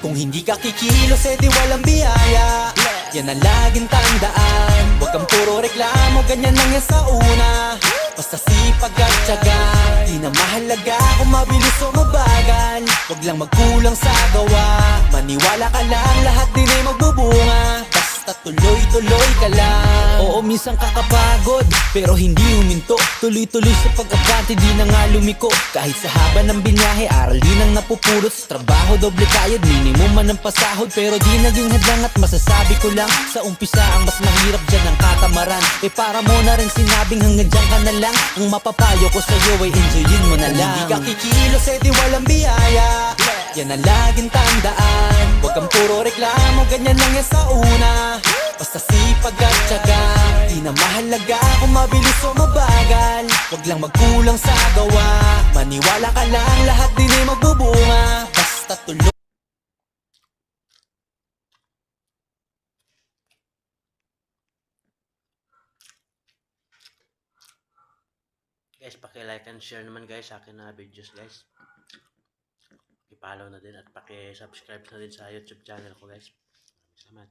Kung hindi ka kikilos, edi walang biyaya. Yan ang laging tandaan. Huwag kang puro reklamo, ganyan lang yan sa una. Basta sipag at tiyaga, di na mahalaga kung mabilis o mabagal. Huwag lang magkulang sa gawa, maniwala ka lang, lahat din ay magbubunga. Basta tuloy-tuloy ka lang. Oo, minsan kakapagod, pero hindi huminto. Tuloy-tuloy sa pag-abante, di na nga lumiko. Kahit sa haba ng binyahe, aral din ang napupulot. Sa trabaho, doble kayod, minimum man ang pasahod. Pero di naging hadlang at masasabi ko lang, sa umpisa ang mas mahirap dyan ang katamaran. Para mo na rin sinabing hanggang dyan ka na lang. Ang mapapayo ko sa'yo ay enjoyin mo na lang. Hindi ka kikilos, edi walang biyaya. Yan ang laging tandaan. Huwag kang puro reklamo, ganyan lang yan sa una. Basta sipag at tiyaga, di na mahalaga kung mabilis o mabagal. Huwag lang magkulang sa gawa, maniwala ka lang, lahat din ay magbubunga. Basta tuloy. Guys, paki-like and share naman guys sa akin na videos guys. I-follow na din at paki-subscribe na din sa YouTube channel ko guys. Salamat.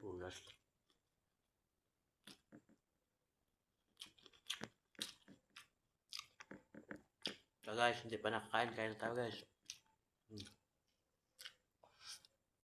Bulas. So guys, hindi pa nakakain, kain na tayo guys.